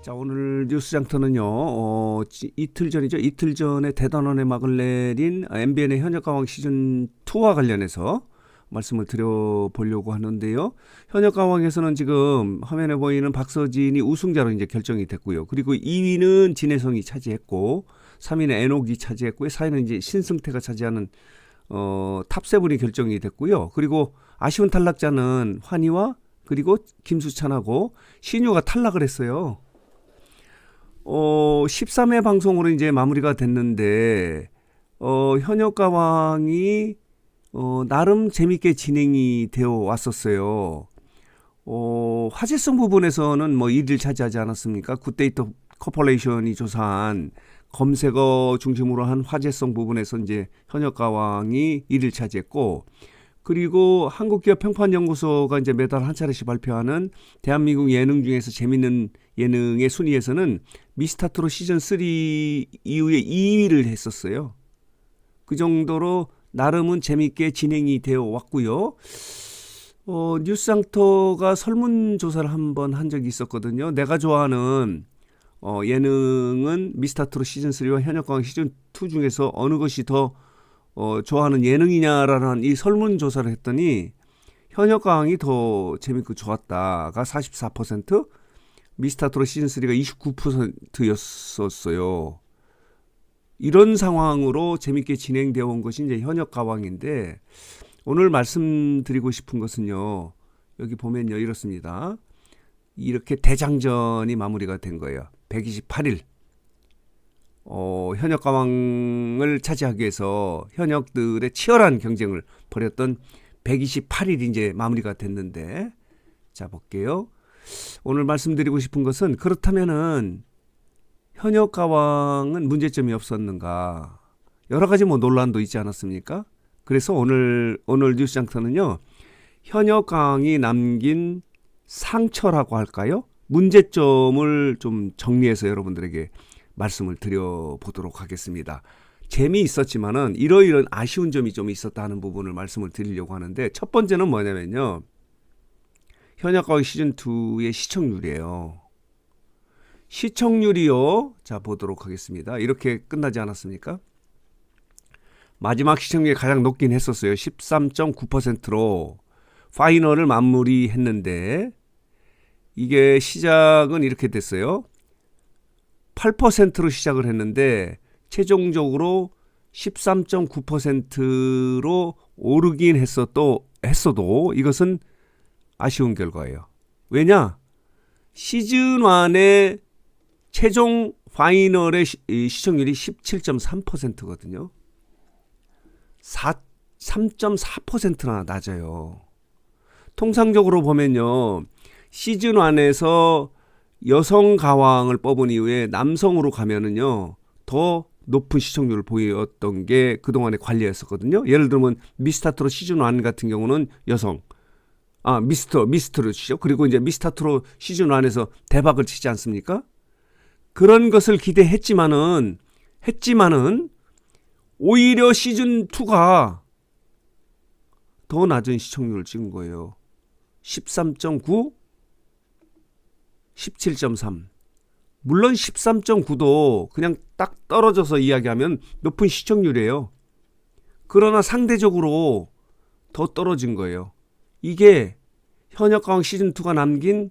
자, 오늘 뉴스장터는요, 이틀 전이죠. 이틀 전에 대단원의 막을 내린 MBN의 현역가왕 시즌2와 관련해서 말씀을 드려보려고 하는데요. 현역가왕에서는 지금 화면에 보이는 박서진이 우승자로 이제 결정이 됐고요. 그리고 2위는 진혜성이 차지했고, 3위는 애녹이 차지했고요. 4위는 이제 신승태가 차지하는 탑7이 결정이 됐고요. 그리고 아쉬운 탈락자는 환희와 그리고 김수찬하고 신유가 탈락을 했어요. 13회 방송으로 이제 마무리가 됐는데, 현역가왕이, 나름 재밌게 진행이 되어 왔었어요. 화제성 부분에서는 뭐 1위를 차지하지 않았습니까? 굿데이터 코퍼레이션이 조사한 검색어 중심으로 한 화제성 부분에서 이제 현역가왕이 1위를 차지했고, 그리고 한국기업평판연구소가 이제 매달 한 차례씩 발표하는 대한민국 예능 중에서 재밌는 예능의 순위에서는 미스터트롯 시즌3 이후에 2위를 했었어요. 그 정도로 나름은 재밌게 진행이 되어 왔고요. 뉴스장터가 설문조사를 한번 한 적이 있었거든요. 내가 좋아하는 예능은 미스터트롯 시즌3와 현역가왕 시즌2 중에서 어느 것이 더 좋아하는 예능이냐라는 이 설문조사를 했더니 현역가왕이 더 재밌고 좋았다가 44%, 미스터트롯 시즌3가 29%였었어요. 이런 상황으로 재밌게 진행되어 온 것이 이제 현역가왕인데, 오늘 말씀드리고 싶은 것은요, 여기 보면요, 이렇습니다. 이렇게 대장전이 마무리가 된 거예요. 128일. 현역가왕을 차지하기 위해서 현역들의 치열한 경쟁을 벌였던 128일이 이제 마무리가 됐는데, 자, 볼게요. 오늘 말씀드리고 싶은 것은, 그렇다면은 현역가왕은 문제점이 없었는가? 여러 가지 뭐 논란도 있지 않았습니까? 그래서 오늘 뉴스장터는요, 현역가왕이 남긴 상처라고 할까요? 문제점을 좀 정리해서 여러분들에게 말씀을 드려보도록 하겠습니다. 재미있었지만은 이러이런 아쉬운 점이 좀 있었다는 부분을 말씀을 드리려고 하는데, 첫 번째는 뭐냐면요, 현역가왕 시즌2의 시청률이에요. 시청률이요, 자, 보도록 하겠습니다. 이렇게 끝나지 않았습니까? 마지막 시청률이 가장 높긴 했었어요. 13.9%로 파이널을 마무리했는데, 이게 시작은 이렇게 됐어요. 8%로 시작을 했는데 최종적으로 13.9%로 오르긴 했어도 이것은 아쉬운 결과예요. 왜냐? 시즌1의 최종 파이널의 시청률이 17.3%거든요. 3.4%나 낮아요. 통상적으로 보면요, 시즌1에서 여성 가왕을 뽑은 이후에 남성으로 가면은요, 더 높은 시청률을 보였던 게 그동안의 관리였었거든요. 예를 들면 미스터트롯 시즌1 같은 경우는 여성, 미스터트롯이죠. 그리고 이제 미스터트롯 시즌1에서 대박을 치지 않습니까? 그런 것을 기대했지만은 오히려 시즌2가 더 낮은 시청률을 찍은 거예요. 13.9, 17.3. 물론 13.9도 그냥 딱 떨어져서 이야기하면 높은 시청률이에요. 그러나 상대적으로 더 떨어진 거예요. 이게 현역가왕 시즌2가 남긴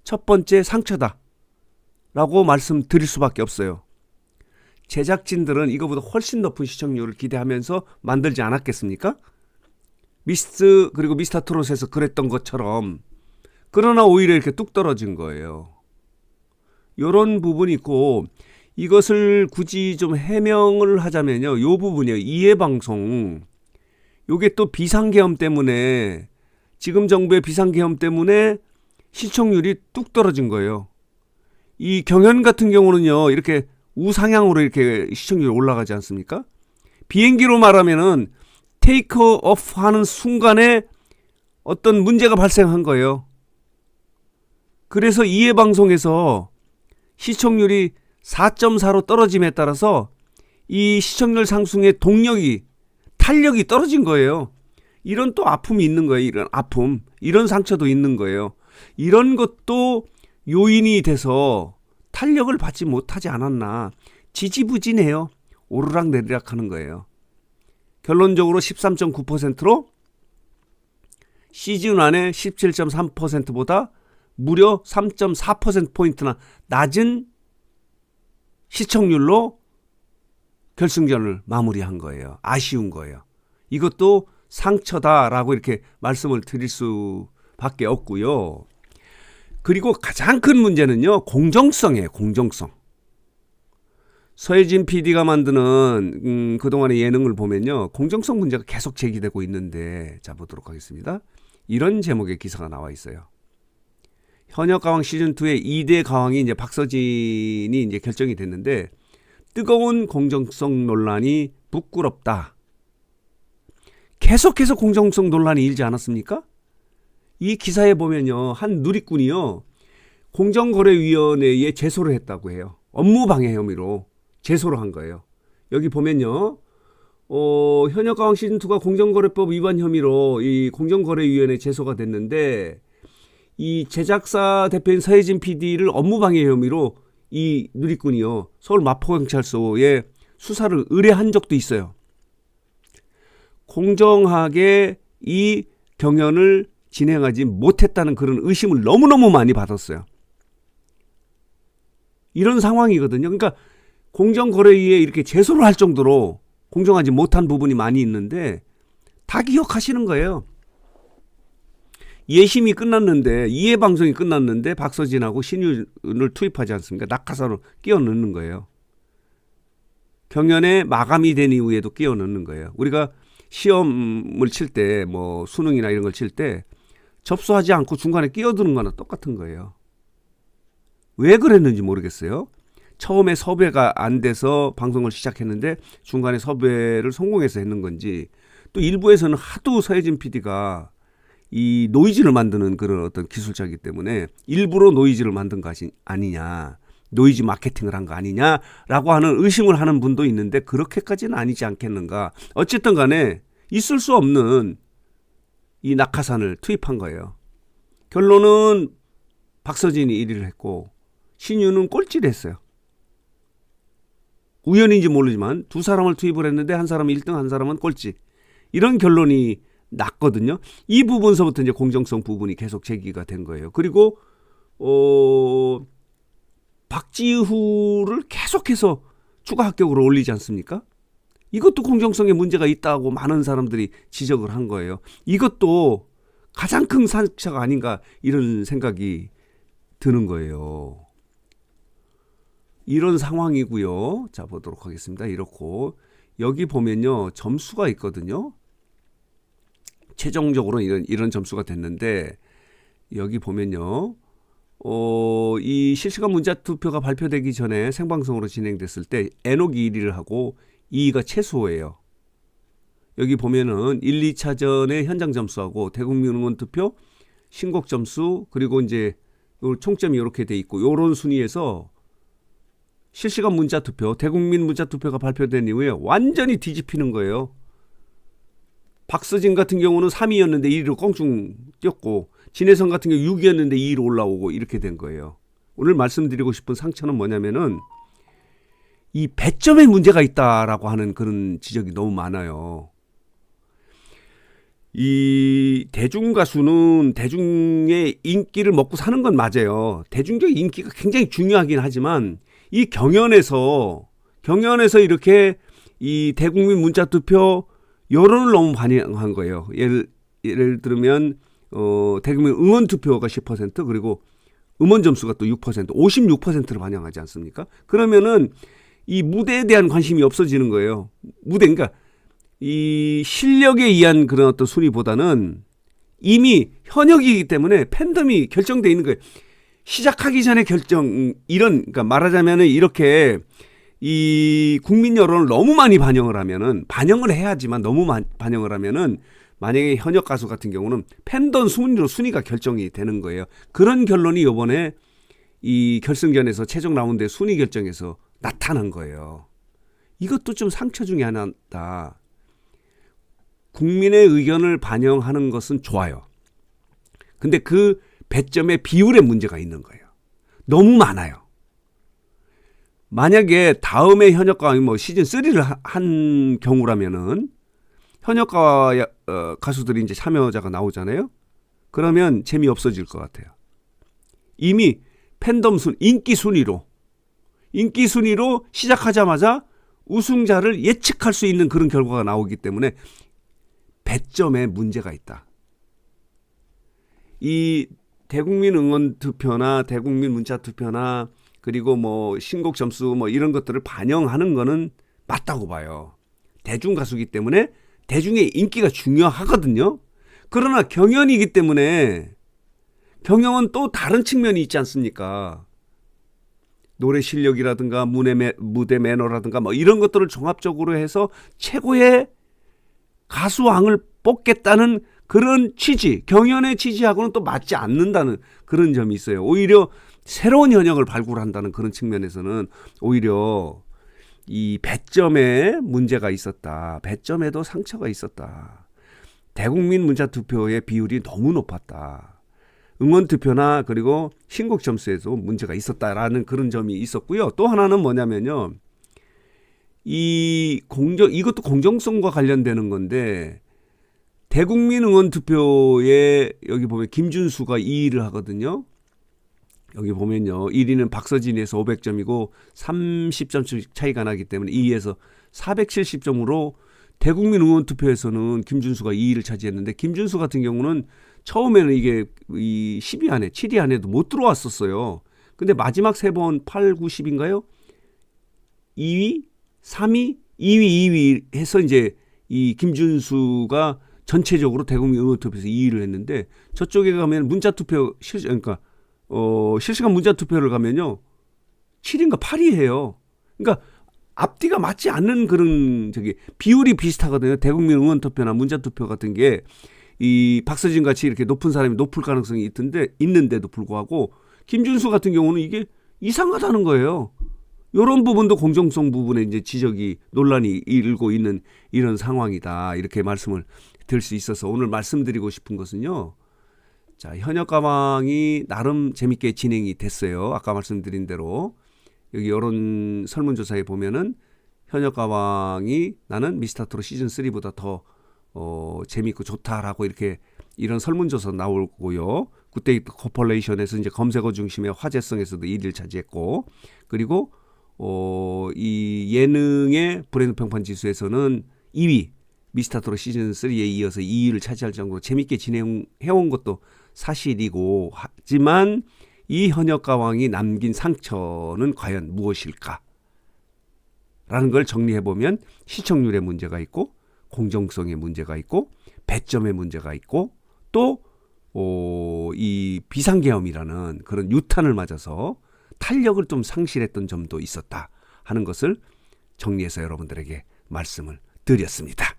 첫 번째 상처다 라고 말씀드릴 수밖에 없어요. 제작진들은 이거보다 훨씬 높은 시청률을 기대하면서 만들지 않았겠습니까? 그리고 미스터트롯에서 그랬던 것처럼. 그러나 오히려 이렇게 뚝 떨어진 거예요. 이런 부분이 있고, 이것을 굳이 좀 해명을 하자면요, 이 부분이에요. 이해방송. 요게 또 비상계엄 때문에, 지금 정부의 비상계엄 때문에 시청률이 뚝 떨어진 거예요. 이 경연 같은 경우는요, 이렇게 우상향으로 이렇게 시청률이 올라가지 않습니까? 비행기로 말하면은 테이크 오프 하는 순간에 어떤 문제가 발생한 거예요. 그래서 이해방송에서 시청률이 4.4로 떨어짐에 따라서 이 시청률 상승의 탄력이 떨어진 거예요. 이런 또 아픔이 있는 거예요. 이런 아픔, 이런 상처도 있는 거예요. 이런 것도 요인이 돼서 탄력을 받지 못하지 않았나. 지지부진해요. 오르락내리락 하는 거예요. 결론적으로 13.9%로 시즌 안에 17.3%보다 무려 3.4%포인트나 낮은 시청률로 결승전을 마무리한 거예요. 아쉬운 거예요. 이것도 상처다라고 이렇게 말씀을 드릴 수밖에 없고요. 그리고 가장 큰 문제는요, 공정성이에요. 공정성. 서혜진 PD가 만드는 그동안의 예능을 보면요, 공정성 문제가 계속 제기되고 있는데, 자 보도록 하겠습니다. 이런 제목의 기사가 나와 있어요. 현역 가왕 시즌2의 2대 가왕이 이제 박서진이 이제 결정이 됐는데, 뜨거운 공정성 논란이 부끄럽다. 계속해서 공정성 논란이 일지 않았습니까? 이 기사에 보면요, 한 누리꾼이요, 공정거래위원회에 제소를 했다고 해요. 업무방해 혐의로 제소를 한 거예요. 여기 보면요, 현역 가왕 시즌2가 공정거래법 위반 혐의로 이 공정거래위원회에 제소가 됐는데, 이 제작사 대표인 서혜진 PD를 업무방해 혐의로 이 누리꾼이요, 서울 마포경찰서에 수사를 의뢰한 적도 있어요. 공정하게 이 경연을 진행하지 못했다는 그런 의심을 너무너무 많이 받았어요. 이런 상황이거든요. 그러니까 공정거래위에 이렇게 제소를 할 정도로 공정하지 못한 부분이 많이 있는데 다 기억하시는 거예요. 예심이 끝났는데, 이해방송이 끝났는데 박서진하고 신윤을 투입하지 않습니까? 낙하산으로 끼워 넣는 거예요. 경연에 마감이 된 이후에도 끼워 넣는 거예요. 우리가 시험을 칠 때, 뭐 수능이나 이런 걸 칠 때 접수하지 않고 중간에 끼어드는 거나 똑같은 거예요. 왜 그랬는지 모르겠어요. 처음에 섭외가 안 돼서 방송을 시작했는데 중간에 섭외를 성공해서 했는 건지, 또 일부에서는 하도 서혜진 PD가 이 노이즈를 만드는 그런 어떤 기술자이기 때문에 일부러 노이즈를 만든 거 아니냐, 노이즈 마케팅을 한 거 아니냐라고 하는 의심을 하는 분도 있는데, 그렇게까지는 아니지 않겠는가. 어쨌든 간에 있을 수 없는 이 낙하산을 투입한 거예요. 결론은 박서진이 1위를 했고 신유는 꼴찌를 했어요. 우연인지 모르지만 두 사람을 투입을 했는데 한 사람은 1등, 한 사람은 꼴찌. 이런 결론이 났거든요. 이 부분서부터 이제 공정성 부분이 계속 제기가 된 거예요. 그리고 박지후를 계속해서 추가 합격으로 올리지 않습니까? 이것도 공정성에 문제가 있다고 많은 사람들이 지적을 한 거예요. 이것도 가장 큰 상처가 아닌가, 이런 생각이 드는 거예요. 이런 상황이고요. 자 보도록 하겠습니다. 이렇고 여기 보면요, 점수가 있거든요. 최종적으로 이런 점수가 됐는데, 여기 보면요, 이 실시간 문자 투표가 발표되기 전에 생방송으로 진행됐을 때 에녹이 1위를 하고 2위가 최수호예요. 여기 보면은 1, 2차전의 현장 점수하고 대국민 응원 투표, 신곡 점수, 그리고 이제 총점이 이렇게 돼 있고, 이런 순위에서 실시간 문자 투표, 대국민 문자 투표가 발표된 이후에 완전히 뒤집히는 거예요. 박서진 같은 경우는 3위였는데 1위로 껑충 뛰었고, 진혜성 같은 경우 6위였는데 2위로 올라오고, 이렇게 된 거예요. 오늘 말씀드리고 싶은 상처는 뭐냐면은 이 배점에 문제가 있다라고 하는 그런 지적이 너무 많아요. 이 대중 가수는 대중의 인기를 먹고 사는 건 맞아요. 대중적 인기가 굉장히 중요하긴 하지만 이 경연에서 이렇게 이 대국민 문자 투표 여론을 너무 반영한 거예요. 예를 들면 대국민 응원 투표가 10%, 그리고 음원 점수가 또 6%, 56%를 반영하지 않습니까? 그러면은 이 무대에 대한 관심이 없어지는 거예요. 그러니까 이 실력에 의한 그런 어떤 순위보다는 이미 현역이기 때문에 팬덤이 결정돼 있는 거예요. 시작하기 전에 그러니까 말하자면은 이렇게 이 국민 여론을 너무 많이 반영을 해야지만 너무 반영을 하면은, 만약에 현역 가수 같은 경우는 팬덤 순위가 결정이 되는 거예요. 그런 결론이 이번에 이 결승전에서 최종 라운드의 순위 결정에서 나타난 거예요. 이것도 좀 상처 중에 하나다. 국민의 의견을 반영하는 것은 좋아요. 근데 그 배점의 비율에 문제가 있는 거예요. 너무 많아요. 만약에 다음에 현역가왕이 뭐 시즌 3를 한 경우라면은 현역가 가수들이 이제 참여자가 나오잖아요. 그러면 재미없어질 것 같아요. 이미 팬덤 인기 순위로 시작하자마자 우승자를 예측할 수 있는 그런 결과가 나오기 때문에 배점에 문제가 있다. 이 대국민 응원 투표나 대국민 문자 투표나 그리고 뭐 신곡 점수 뭐 이런 것들을 반영하는 거는 맞다고 봐요. 대중 가수이기 때문에 대중의 인기가 중요하거든요. 그러나 경연이기 때문에 경영은 또 다른 측면이 있지 않습니까? 노래 실력이라든가 무대 매너라든가 뭐 이런 것들을 종합적으로 해서 최고의 가수왕을 뽑겠다는 그런 취지, 경연의 취지하고는 또 맞지 않는다는 그런 점이 있어요. 오히려 새로운 현역을 발굴한다는 그런 측면에서는 오히려 이 배점에 문제가 있었다. 배점에도 상처가 있었다. 대국민 문자투표의 비율이 너무 높았다. 응원투표나 그리고 신곡 점수에도 문제가 있었다라는 그런 점이 있었고요. 또 하나는 뭐냐면요. 이것도 공정성과 관련되는 건데 대국민 응원투표에 여기 보면 김준수가 2위를 하거든요. 여기 보면요. 1위는 박서진에서 500점이고 30점씩 차이가 나기 때문에 2위에서 470점으로 대국민 응원투표에서는 김준수가 2위를 차지했는데 김준수 같은 경우는 처음에는 이게 이 10위 안에 7위 안에도 못 들어왔었어요. 근데 마지막 3번 8, 9, 10인가요? 2위, 3위, 2위 해서 이제 이 김준수가 전체적으로 대국민 응원투표에서 2위를 했는데 저쪽에 가면 문자투표 실시간 문자투표를 가면요 7인가 8위예요. 그러니까 앞뒤가 맞지 않는 그런 비율이 비슷하거든요. 대국민 응원투표나 문자투표 같은 게 이 박서진 같이 이렇게 높은 사람이 높을 가능성이 있는데도 불구하고 김준수 같은 경우는 이게 이상하다는 거예요. 이런 부분도 공정성 부분에 이제 논란이 일고 있는 이런 상황이다. 이렇게 말씀을 드릴 수 있어서 오늘 말씀드리고 싶은 것은요. 자, 현역가왕이 나름 재밌게 진행이 됐어요. 아까 말씀드린 대로 여기 여론 설문조사에 보면은 현역가왕이 나는 미스터트롯 시즌 3보다 더 재밌고 좋다라고 이런 설문조사 나오고요. 굿데이터 코퍼레이션에서 이제 검색어 중심의 화제성에서도 1위를 차지했고, 그리고 이 예능의 브랜드 평판 지수에서는 2위 미스터트롯 시즌 3에 이어서 2위를 차지할 정도로 재밌게 진행해온 것도 사실이고, 하지만 이 현역가왕이 남긴 상처는 과연 무엇일까? 라는 걸 정리해보면 시청률에 문제가 있고 공정성에 문제가 있고 배점에 문제가 있고 또 이 비상계엄이라는 그런 유탄을 맞아서 탄력을 좀 상실했던 점도 있었다 하는 것을 정리해서 여러분들에게 말씀을 드렸습니다.